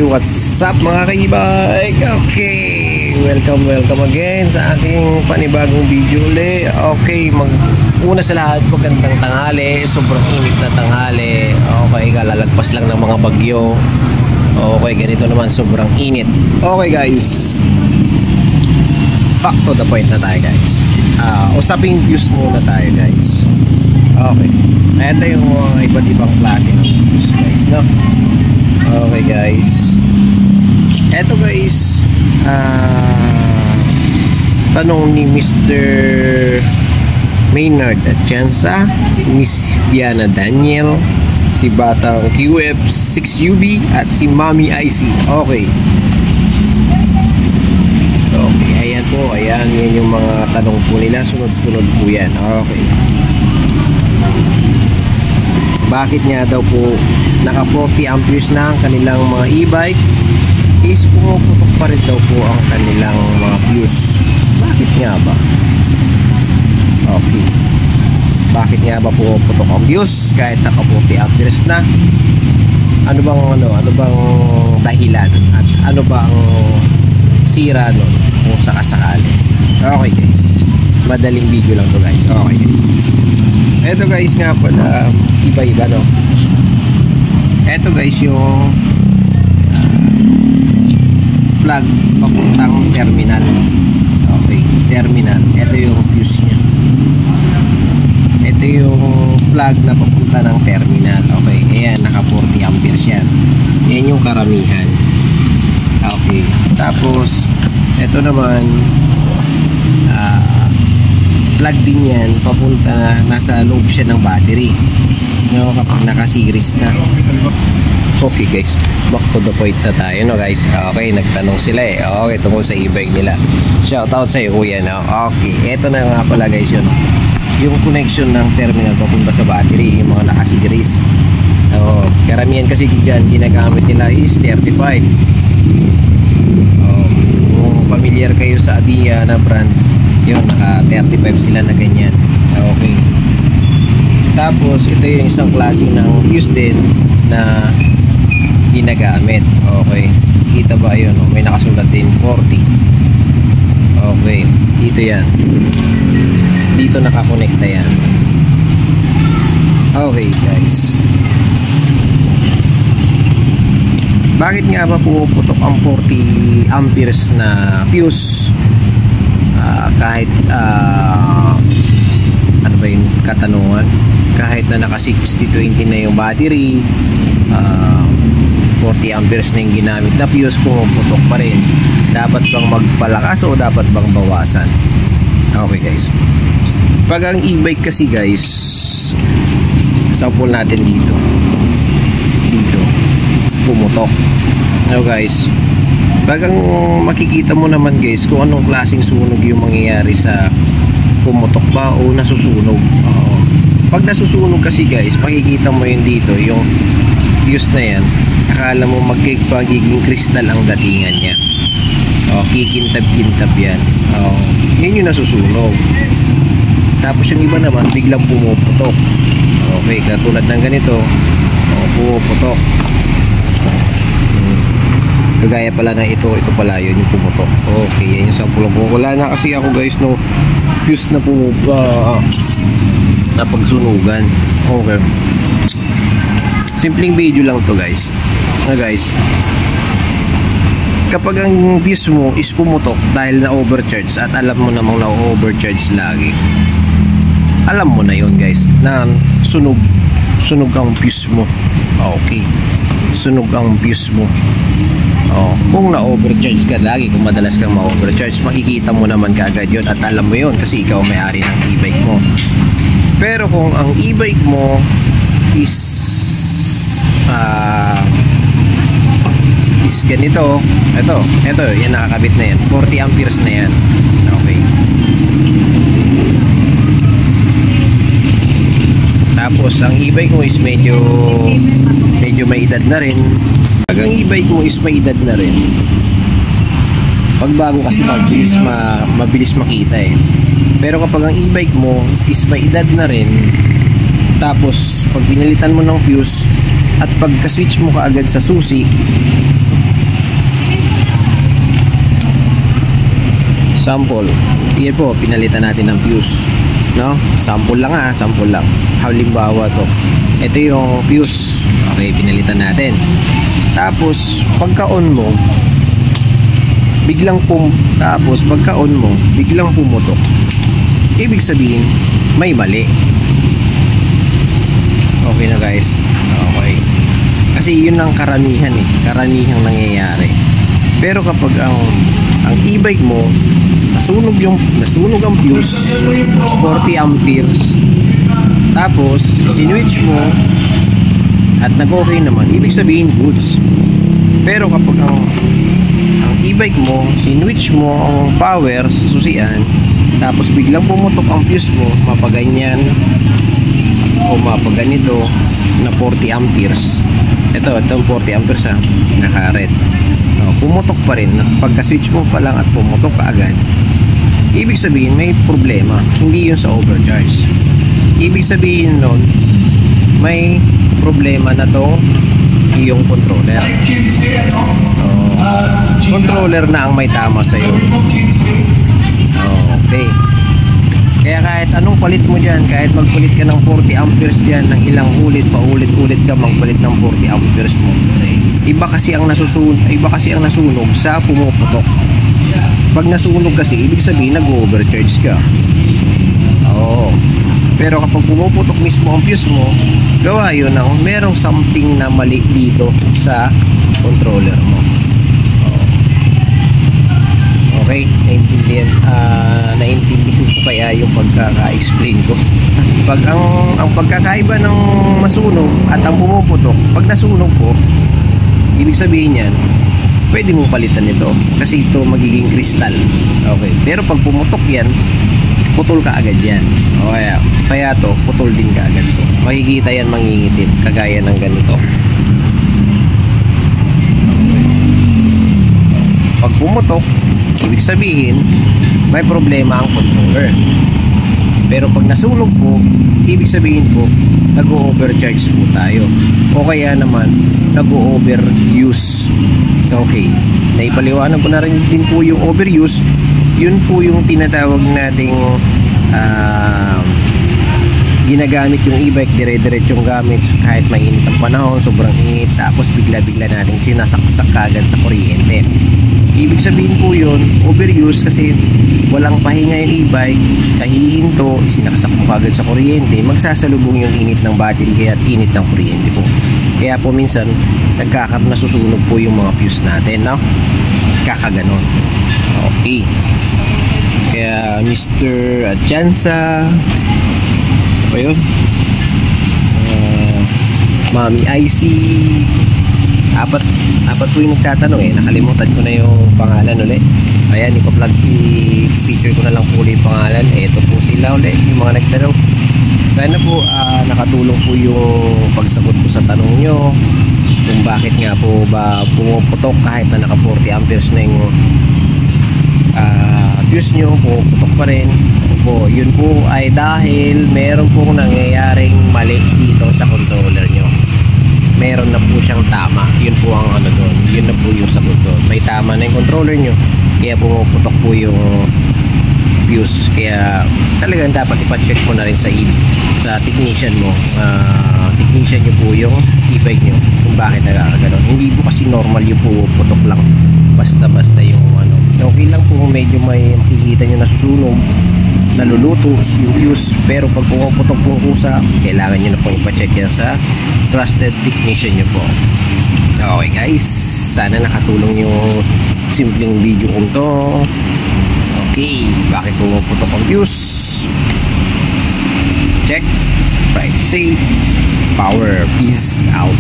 What's up mga kaibag? Okay, welcome again sa aking panibagong video ulit. Okay, una sa lahat, magandang tanghali. Sobrang init na tanghali. Okay, kalalagpas lang ng mga bagyo. Okay, ganito naman, sobrang init. Okay guys, back to the point na tayo guys. Usaping views muna tayo guys. Okay, ito yung iba't ibang klase ng views guys, no? Okay guys, eto guys, tanong ni Mr. Maynard Atienza, Miss Viana Daniel, si Batang QF6UB at si Mami IC. Okay, ayan po, yan yung mga tanong po nila, sunod-sunod po yan. Okay, bakit nga daw po naka 40 amperes na ang kanilang mga e-bike is pumuputok pa rin daw po ang kanilang mga fuse? Bakit nga ba? Okay, bakit nga ba pumuputok ang fuse kahit naka 40 amperes na? Ano bang dahilan at ano ba ang sira nun kung sakasakali? Okay guys, madaling video lang to guys. Okay guys, eto guys nga pala, iba-iba no. Eto guys yung plug papuntang terminal. Okay, terminal. Eto yung fuse nya. Ito yung plug na papunta ng terminal. Okay, ayan, naka 40 amperes yan. Yan yung karamihan. Okay, tapos eto naman plug din yan, papunta, nasa loob siya ng battery, no, kapag naka-series na. Okay guys, back to the point na tayo, no guys. Okay, nagtanong sila okay, tungkol sa e-bike nila. Shout out sa iyo kuya, no. Okay, eto na nga pala guys yun, yung connection ng terminal papunta sa battery, yung mga naka-series. Karamihan kasi dyan, ginagamit nila is 35. Kung familiar kayo sa Abiya na brand, yun, naka 35 sila na ganyan. Okay, tapos ito yung isang klase ng fuse din na ginagamit. Okay, kita ba yun? May nakasulat din 40. Okay, dito yan, dito nakakonekta yan. Okay guys, bakit nga ba pumuputok ang 40 amperes na fuse kahit ano ba yung katanungan, kahit na naka 60-20 na yung battery, 40 amperes na yung ginamit na fuse, pumuputok pa rin? Dapat bang magpalakas o dapat bang bawasan? Okay guys, pag ang e-bike kasi guys, sample natin dito pumutok. So guys, pag ang makikita mo naman guys kung anong klaseng sunog yung mangyayari sa pumutok ba o nasusunog. Pag nasusunog kasi guys, makikita mo yun dito, yung fuse na yan, akala mo magiging crystal ang datingan niya. Kikintab-kintab yan. Yun yung nasusunog. Tapos yung iba naman biglang pumuputok. Okay, katulad ng ganito, pumuputok. Kagaya pala na ito pala yun yung pumutok. Okay, yan yung sample po. Wala na kasi ako guys no fuse na na pagsunugan. Okay, simpleng video lang to guys. Guys, kapag ang fuse mo is pumutok dahil na overcharge at alam mo namang na overcharge lagi, alam mo na yun guys na sunog ang fuse mo. Okay, sunog ang fuse mo. Kung na-overcharge ka lagi, kung madalas kang ma-overcharge, makikita mo naman kaagad yun at alam mo yun kasi ikaw may-ari ng e-bike mo. Pero kung ang e-bike mo is ganito, ito, yan nakakabit na yan, 40 amperes na yan. Okay, tapos ang e-bike mo is medyo may edad na rin. Pag ang e-bike mo is may edad na rin, pagbago kasi mabilis makita Pero kapag ang e-bike mo is may edad na rin, Tapos pag pinalitan mo ng fuse at pagka-switch mo kaagad sa susi, sample, yan po, pinalitan natin ng fuse, no? Sample lang sample lang. Halimbawa to, ito yung fuse, okay, pinalitan natin. Tapos pagka-on mo, biglang pagka-on mo, biglang pumutok. Ibig sabihin, may mali. Okay na guys. Okay. Kasi yun ang karamihan Karanihang nangyayari. Pero kapag ang e-bike mo nasunog ang fuse 40 amperes, tapos sinwitch mo at nag-okay naman, ibig sabihin goods. Pero kapag ang e-bike mo, sinwitch mo ang power sa susian, tapos biglang pumutok ang fuse mo, mapaganyan o mapaganito na 40 amperes. Itong 40 amperes naka-red. Pumutok pa rin. Pagka-switch mo pa lang at pumutok ka agad, ibig sabihin may problema. Hindi yun sa overcharge. Ibig sabihin nun, may problema na to yung controller. Controller na ang may tama sa'yo. Okay. Kaya kahit anong palit mo dyan, kahit magpalit ka ng 40 amperes dyan, ng ilang ulit, paulit-ulit ka magpalit ng 40 amperes mo, iba kasi ang nasunog sa pumuputok. Pag nasunog kasi, ibig sabihin nag-overcharge ka. Pero kapag pumuputok mismo ang fuse mo, gawa yun ng merong something na mali dito sa controller mo. Okay, naintindihan ko kaya yung pagkaka-explain ko. Pag ang pagkakaiba ng masunog at ang pumuputok, pag nasunog po, ibig sabihin yan, pwede mong palitan ito kasi ito magiging kristal. Okay, pero pag pumutok yan, putol ka agad yan. Okay, kaya to, putol din ka agad to. Makikita yan mangingitim, kagaya ng ganito. Pag pumutok, ibig sabihin may problema ang controller. Pero pag nasunog po, ibig sabihin po nag-overcharge po tayo, o kaya naman nag-overuse. Okay, naipaliwanag ko na rin din po yung overuse. Yun po yung tinatawag nating ginagamit yung e-bike, dire-diretsong gamit kahit mainit ang panahon, sobrang init, tapos bigla-bigla natin sinasaksak kagad sa kuryente. Ibig sabihin po yun, overuse, kasi walang pahinga yung e-bike, kahihinto, sinaksak mo kagad sa kuryente, magsasalubong yung init ng battery kaya init ng kuryente po. Kaya po minsan nasusunog po yung mga fuse natin, no? Kakaganon. Okay. Kaya Mr. Atienza, ano ba yun? Mami IC, apat po yung nagtatanong nakalimutan ko na yung pangalan ulit. Ayan, i-feature ko na lang po ulit yung pangalan. Ito po sila ulit, yung mga nagtanong. Sana po nakatulong po yung pagsagot ko sa tanong nyo kung bakit nga po ba pumuputok kahit na naka 40 amperes na yung fuse nyo, pumuputok pa rin po. Yun po ay dahil meron pong nangyayaring mali dito sa controller nyo. Meron na po siyang tama. Yun po ang doon. Yun na po yung sagot doon. May tama na yung controller nyo, kaya pumuputok po yung fuse. Kaya talagang dapat ipa-check mo na rin sa technician mo. Technician nyo po yung e-bike nyo kung bakit nagkakaganon. Hindi po kasi normal yung pumuputok lang basta-basta yung okay lang po medyo may makikita nyo nasusunog, naluluto yung fuse. Pero pag pumuputok po kusa, kailangan nyo na po ipa-check yan sa trusted technician nyo po. Okay guys, sana nakatulong yung simpleng video kong to. Okay, bakit pumuputok ang fuse? Check, ride safe, power, peace out.